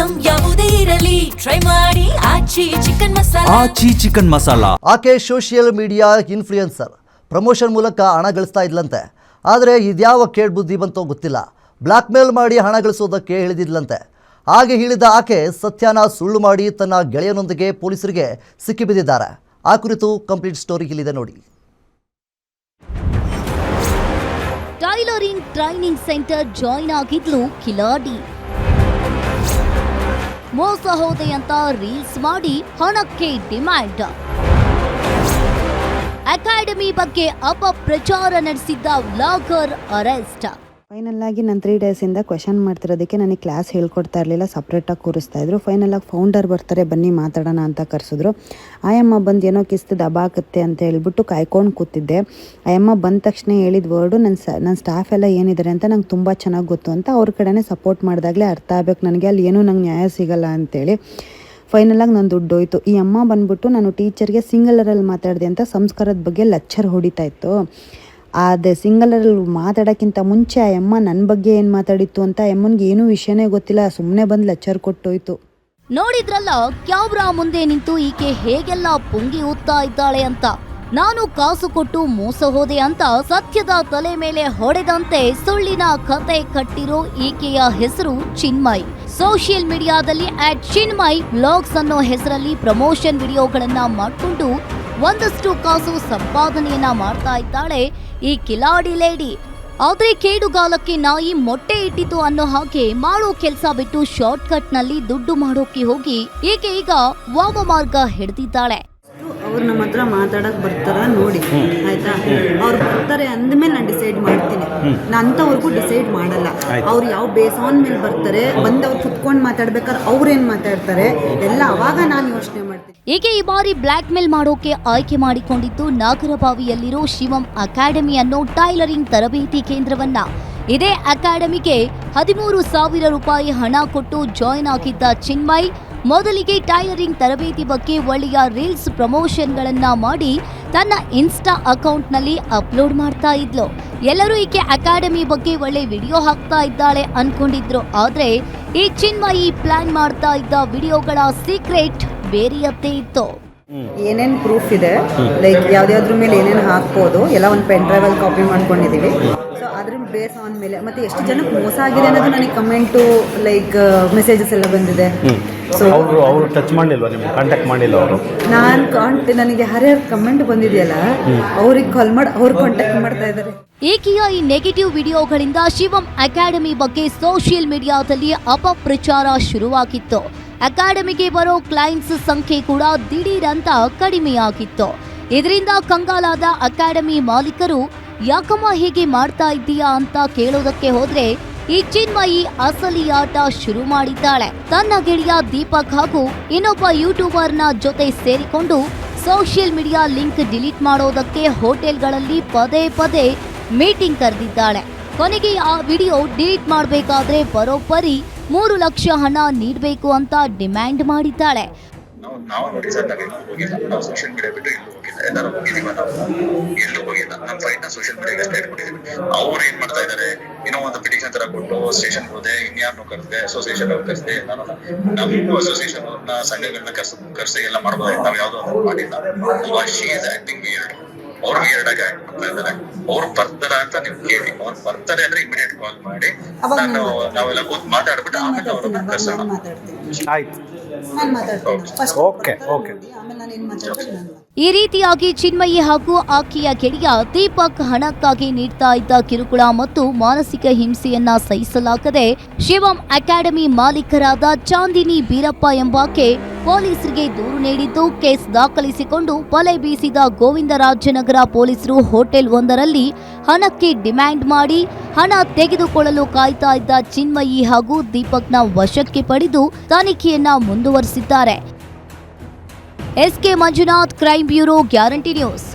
Item ಯಾವುದೇ ಇರಲಿ try ಮಾಡಿ ಆಚಿ ಚಿಕನ್ ಮಸಾಲಾ. ಆಕೆ ಸೋಷಿಯಲ್ ಮೀಡಿಯಾ ಇನ್ಫ್ಲೂಯೆನ್ಸರ್, ಪ್ರಮೋಷನ್ ಮೂಲಕ ಹಣ ಗಳಿಸ್ತಾ ಇದ್ಲಂತೆ. ಆದರೆ ಇದ್ಯಾವ ಕೇಡ್ ಬುದ್ಧಿ ಬಂತೋ ಗೊತ್ತಿಲ್ಲ, ಬ್ಲ್ಯಾಕ್ ಮೇಲ್ ಮಾಡಿ ಹಣ ಗಳಿಸೋದಕ್ಕೆ ಹೇಳಿದಿದ್ಲಂತೆ. ಹಾಗೆ ಹೇಳಿದ ಆಕೆ ಸತ್ಯನ ಸುಳ್ಳು ಮಾಡಿ ತನ್ನ ಗೆಳೆಯನೊಂದಿಗೆ ಪೊಲೀಸರಿಗೆ ಸಿಕ್ಕಿಬಿದ್ದಿದ್ದಾರೆ. ಆ ಕುರಿತು ಕಂಪ್ಲೀಟ್ ಸ್ಟೋರಿ ಇಲ್ಲಿದೆ ನೋಡಿ. Tailoring training centre join ಆಗಿದ್ಲು Kiladi. ಮೋಸ ಹೋದೆ ಅಂತ ರೀಲ್ಸ್ ಮಾಡಿ ಹಣಕ್ಕೆ ಡಿಮ್ಯಾಂಡ್. ಅಕಾಡೆಮಿ ಬಗ್ಗೆ ಅಪಪ್ರಚಾರ ನಡೆಸಿದ್ದ ವ್ಲಾಗರ್ ಅರೆಸ್ಟ್. ಫೈನಲ್ ಆಗಿ ನಾನು 3 ಡೇಸಿಂದ ಕ್ವೆಶನ್ ಮಾಡ್ತಿರೋದಕ್ಕೆ ನನಗೆ ಕ್ಲಾಸ್ ಹೇಳ್ಕೊಡ್ತಾ ಇರಲಿಲ್ಲ, ಸಪ್ರೇಟಾಗಿ ಕೂರಿಸ್ತಾ ಇದ್ರು. ಫೈನಲ್ ಆಗಿ ಫೌಂಡರ್ ಬರ್ತಾರೆ, ಬನ್ನಿ ಮಾತಾಡೋಣ ಅಂತ ಕರೆಸಿದ್ರು. ಆಯಮ್ಮ ಬಂದು ಏನೋ ಕಿಸ್ತು ದಬಾಕತ್ತೆ ಅಂತ ಹೇಳ್ಬಿಟ್ಟು ಕಾಯ್ಕೊಂಡು ಕೂತಿದ್ದೆ. ಆಯಮ್ಮ ಬಂದ ತಕ್ಷಣ ಹೇಳಿದ ವರ್ಡು ನನ್ನ ಸ್ಟಾಫ್ ಎಲ್ಲ ಏನಿದ್ದಾರೆ ಅಂತ ನಂಗೆ ತುಂಬ ಚೆನ್ನಾಗಿ ಗೊತ್ತು ಅಂತ ಅವ್ರ ಕಡೆನೇ ಸಪೋರ್ಟ್ ಮಾಡಿದಾಗಲೇ ಅರ್ಥ ಆಗಬೇಕು ನನಗೆ, ಅಲ್ಲಿ ಏನೂ ನಂಗೆ ನ್ಯಾಯ ಸಿಗಲ್ಲ ಅಂತೇಳಿ. ಫೈನಲಾಗಿ ನಾನು ದುಡ್ಡು ಹೋಯ್ತು. ಈ ಅಮ್ಮ ಬಂದ್ಬಿಟ್ಟು ನಾನು ಟೀಚರ್ಗೆ ಸಿಂಗಲರಲ್ಲಿ ಮಾತಾಡಿದೆ ಅಂತ ಸಂಸ್ಕಾರದ ಬಗ್ಗೆ ಲೆಕ್ಚರ್ ಹೊಡಿತಾ ಇತ್ತು. ಅದೇ ಸಿಂಗಲರಲ್ಲಿ ಮಾತಾಡೋಕ್ಕಿಂತ ಮುಂಚೆ ಆ ಅಮ್ಮ ನನ್ನ ಬಗ್ಗೆ ಏನು ಮಾತಾಡಿತ್ತು ಅಂತ ಅಮ್ಮನಿಗೆ ಏನೂ ವಿಷಯನೇ ಗೊತ್ತಿಲ್ಲ, ಸುಮ್ಮನೆ ಬಂದು ಲೆಕ್ಚರ್ ಕೊಟ್ಟೋಯ್ತು. ನೋಡಿದ್ರಲ್ಲ ಕ್ಯಾಮ್ರಾ ಮುಂದೆ ನಿಂತು ಈಕೆ ಹೇಗೆಲ್ಲ ಪುಂಗಿ ಊದ್ತಾ ಇದ್ದಾಳೆ ಅಂತ. ನಾನು ಕಾಸು ಕೊಟ್ಟು ಮೋಸ ಹೋದೆ ಅಂತ ಸತ್ಯದ ತಲೆ ಮೇಲೆ ಹೊಡೆದಂತೆ ಸುಳ್ಳಿನ ಕತೆ ಕಟ್ಟಿರೋ ಈಕೆಯ ಹೆಸರು ಚಿನ್ಮಯ್. ಸೋಷಿಯಲ್ ಮೀಡಿಯಾದಲ್ಲಿ @ಚಿನ್ಮಯ್ ವ್ಲಾಗ್ಸ್ ಅನ್ನೋ ಹೆಸರಲ್ಲಿ ಪ್ರಮೋಷನ್ ವಿಡಿಯೋಗಳನ್ನ ಮಾಡಿಕೊಂಡು ಒಂದಷ್ಟು ಕಾಸು ಸಂಪಾದನೆಯನ್ನ ಮಾಡ್ತಾ ಇದ್ದಾಳೆ ಈ ಕಿಲಾಡಿ ಲೇಡಿ. ಆದ್ರೆ ಕೇಡುಗಾಲಕ್ಕೆ ನಾಯಿ ಮೊಟ್ಟೆ ಇಟ್ಟಿತು ಅನ್ನೋ ಹಾಗೆ ಮಾಡೋ ಕೆಲಸ ಬಿಟ್ಟು ಶಾರ್ಟ್ ಕಟ್ ನಲ್ಲಿ ದುಡ್ಡು ಮಾಡೋಕೆ ಹೋಗಿ ಈಕೆ ಈಗ ವಾಮಮಾರ್ಗ ಹಿಡಿದಿದ್ದಾಳೆ. ಅವ್ರು ನಮ್ಮ ಹತ್ರ ಮಾತಾಡಕ್ ಬರ್ತಾರ ನೋಡಿ, ಆಯ್ತಾ? ಅವ್ರು ಬರ್ತಾರೆ ಅಂದ್ಮೇಲೆ ನಾನು ಡಿಸೈಡ್ ಮಾಡ್ತೀನಿ. ನಾನು ಅಂಥವ್ರಿಗೂ ಡಿಸೈಡ್ ಮಾಡಲ್ಲ. ಅವ್ರು ಯಾವ ಬೇಸ್ ಆನ್ ಮೇಲೆ ಬರ್ತಾರೆ, ಬಂದವ್ರು ಕುತ್ಕೊಂಡು ಮಾತಾಡ್ಬೇಕಾದ್ರೆ ಅವ್ರೇನ್ ಮಾತಾಡ್ತಾರೆ ಎಲ್ಲ ಅವಾಗ ನಾನು ಯೋಚನೆ ಮಾಡ್ತೀನಿ. ಈಕೆ ಈ ಬಾರಿ ಬ್ಲ್ಯಾಕ್ ಮೇಲ್ ಮಾಡೋಕೆ ಆಯ್ಕೆ ಮಾಡಿಕೊಂಡಿದ್ದು ನಾಗರಬಾವಿಯಲ್ಲಿರೋ ಶಿವಂ ಅಕಾಡೆಮಿ ಅನ್ನೋ ಟೈಲರಿಂಗ್ ತರಬೇತಿ ಕೇಂದ್ರವನ್ನ. ಇದೇ ಅಕಾಡೆಮಿಗೆ 13,000 ರೂಪಾಯಿ ಹಣ ಕೊಟ್ಟು ಜಾಯಿನ್ ಆಗಿದ್ದ ಚಿನ್ಮಯ್ ಮೊದಲಿಗೆ ಟೈಲರಿಂಗ್ ತರಬೇತಿ ಬಗ್ಗೆ ಒಳ್ಳೆಯ ರೀಲ್ಸ್ ಪ್ರಮೋಷನ್ಗಳನ್ನ ಮಾಡಿ ತನ್ನ ಇನ್ಸ್ಟಾ ಅಕೌಂಟ್ನಲ್ಲಿ ಅಪ್ಲೋಡ್ ಮಾಡ್ತಾ ಇದ್ಲು. ಎಲ್ಲರೂ ಈಕೆ ಅಕಾಡೆಮಿ ಬಗ್ಗೆ ಒಳ್ಳೆ ವಿಡಿಯೋ ಹಾಕ್ತಾ ಇದ್ದಾಳೆ ಅನ್ಕೊಂಡಿದ್ರು. ಆದ್ರೆ ಈ ಚಿನ್ಮಯಿ ಪ್ಲಾನ್ ಮಾಡ್ತಾ ಇದ್ದ ವಿಡಿಯೋಗಳ ಸೀಕ್ರೆಟ್ ಬೇರೆಯತ್ತೇ ಇತ್ತು. ಏನೇನು ಪ್ರೂಫ್ ಇದೆ, ಲೈಕ್ ಯಾವ್ದಾದ್ರ ಮೇಲೆ ಏನೇನು ಹಾಕ್ಬೋದು ಎಲ್ಲ ಒಂದು ಪೆನ್ ಡ್ರೈವಲ್ಲಿ ಕಾಪಿ ಮಾಡ್ಕೊಂಡಿದ್ದೀವಿ. ಸೊ ಅದ್ರ ಬೇಸ್ ಆನ್ ಮೇಲೆ ಮತ್ತೆ ಎಷ್ಟು ಜನಕ್ಕೆ ಮೋಸ ಆಗಿದೆ ಅನ್ನೋದು ನನಗೆ ಕಮೆಂಟು ಲೈಕ್ ಮೆಸೇಜಸ್ ಎಲ್ಲ ಬಂದಿದೆ. ಸೊ ಅವರು ಟಚ್ ಮಾಡಿಲ್ವಾ, ನಿಮ್ಗೆ ಕಾಂಟ್ಯಾಕ್ಟ್ ಮಾಡಿಲ್ಲ ಅವರು? ನನಗೆ ಯಾರ್ಯಾರು ಕಮೆಂಟ್ ಬಂದಿದೆಯಲ್ಲ ಅವ್ರಿಗೆ ಕಾಲ್ ಮಾಡಿ ಅವ್ರು ಕಾಂಟ್ಯಾಕ್ಟ್ ಮಾಡ್ತಾ ಇದ್ದಾರೆ. ಈಕೆಯ ಈ ನೆಗೆಟಿವ್ ವಿಡಿಯೋಗಳಿಂದ ಶಿವಂ ಅಕಾಡೆಮಿ ಬಗ್ಗೆ ಸೋಷಿಯಲ್ ಮೀಡಿಯಾದಲ್ಲಿ ಅಪಪ್ರಚಾರ ಶುರುವಾಗಿತ್ತು. ಅಕಾಡೆಮಿಗೆ ಬರೋ ಕ್ಲೈಂಟ್ಸ್ ಸಂಖ್ಯೆ ಕೂಡ ದಿಢೀರಂತ ಕಡಿಮೆಯಾಗಿತ್ತು. ಇದರಿಂದ ಕಂಗಾಲಾದ ಅಕಾಡೆಮಿ ಮಾಲೀಕರು ಯಾಕಮ್ಮ ಹೀಗೆ ಮಾಡ್ತಾ ಇದ್ದೀಯಾ ಅಂತ ಕೇಳೋದಕ್ಕೆ ಹೋದ್ರೆ ಈ ಚಿನ್ಮಯಿ ಅಸಲಿ ಆಟ ಶುರು ಮಾಡಿದ್ದಾಳೆ. ತನ್ನ ಗೆಳೆಯ ದೀಪಕ್ ಹಾಗೂ ಇನ್ನೊಬ್ಬ ಯೂಟ್ಯೂಬರ್ನ ಜೊತೆ ಸೇರಿಕೊಂಡು ಸೋಷಿಯಲ್ ಮೀಡಿಯಾ ಲಿಂಕ್ ಡಿಲೀಟ್ ಮಾಡೋದಕ್ಕೆ ಹೋಟೆಲ್ಗಳಲ್ಲಿ ಪದೇ ಪದೇ ಮೀಟಿಂಗ್ ಕರೆದಿದ್ದಾಳೆ. ಕೊನೆಗೆ ಆ ವಿಡಿಯೋ ಡಿಲೀಟ್ ಮಾಡಬೇಕಾದ್ರೆ ಬರೋಬ್ಬರಿ 3 ಲಕ್ಷ ಹಣ ನೀಡಬೇಕು ಅಂತ ಡಿಮ್ಯಾಂಡ್ ಮಾಡಿದ್ದಾಳೆ. ನಾವು ರೀಸೆಂಟ್ ಆಗಿ ಹೋಗಿಲ್ಲ, ನಾವು ಸೋಷಿಯಲ್ ಮೀಡಿಯಾ ಬಿಟ್ಟು ಎಲ್ಲೂ ಹೋಗಿಲ್ಲ. ಎಲ್ಲರೂ ಹೋಗಿದೀವ, ನಾವು ಎಲ್ಲೂ ಹೋಗಿಲ್ಲ. ನಮ್ಮ ಫೈಟ್ ನ ಸೋಷಿಯಲ್ ಮೀಡಿಯಾಗೆ ಅಷ್ಟೇ ಇಟ್ಬಿಟ್ಟಿದೀವಿ. ಅವ್ರು ಏನ್ ಮಾಡ್ತಾ ಇದಾರೆ, ಏನೋ ಒಂದು ಪಿಟಿಷನ್ ತರ ಕೊಟ್ಟು ಸ್ಟೇಷನ್ ಹೋದೆ, ಇನ್ಯಾರನ್ನು ಕರೆದೆ, ಅಸೋಸಿಯೇಷನ್ ಅವ್ರು ಕರೆದೆ. ನಾನು ನಮ್ಮ ಅಸೋಸಿಯೇಷನ್ ಅವ್ರನ್ನ ಸಂಘಗಳನ್ನ ಕರ್ಸಿ ಎಲ್ಲ ಮಾಡ್ಬೋದು. ನಾವ್ ಯಾವ್ದೋ ಒಂದು ಮಾಡಿಲ್ಲ. She is acting weird. ಅವ್ರು ವಿಯರ್ಡ್ ಆಗಿ ಆಕ್ಟ್ ಮಾಡ್ತಾ ಇದಾರೆ. ಅವ್ರು ಬರ್ತಾರ ಅಂತ ನೀವು ಕೇಳಿ, ಅವ್ರು ಬರ್ತಾರೆ ಅಂದ್ರೆ ಇಮಿಡಿಯೇಟ್ ಕಾಲ್ ಮಾಡಿ ನಾವೆಲ್ಲ ಕೂತ್ ಮಾತಾಡ್ಬಿಟ್ಟು ಆಮೇಲೆ ಅವ್ರನ್ನ ಕರ್ಸೋಣ. ಆಯ್ತು, ಈ ರೀತಿಯಾಗಿ ಚಿನ್ಮಯಿ ಹಾಗೂ ಆಕೆಯ ಗೆಳೆಯ ದೀಪಕ್ ಹಣಕ್ಕಾಗಿ ನೀಡ್ತಾ ಇದ್ದ ಕಿರುಕುಳ ಮತ್ತು ಮಾನಸಿಕ ಹಿಂಸೆಯನ್ನ ಸಹಿಸಲಾಗದೆ ಶಿವಂ ಅಕಾಡೆಮಿ ಮಾಲೀಕರಾದ ಚಾಂದಿನಿ ಬೀರಪ್ಪ ಎಂಬಾಕೆ ಪೊಲೀಸರಿಗೆ ದೂರು ನೀಡಿದ್ದು, ಕೇಸ್ ದಾಖಲಿಸಿಕೊಂಡು ಬಲೆ ಬೀಸಿದ ಗೋವಿಂದರಾಜನಗರ ಪೊಲೀಸರು ಹೋಟೆಲ್ ಒಂದರಲ್ಲಿ ಹಣಕ್ಕೆ ಡಿಮ್ಯಾಂಡ್ ಮಾಡಿ ಹಣ ತೆಗೆದುಕೊಳ್ಳಲು ಕಾಯ್ತಾ ಇದ್ದ ಚಿನ್ಮಯಿ ಹಾಗೂ ದೀಪಕ್ನ ವಶಕ್ಕೆ ಪಡೆದು ತನಿಖೆಯನ್ನ ಮುಂದುವರಿಸಿದ್ದಾರೆ. SK Manjunath, crime bureau, guarantee news.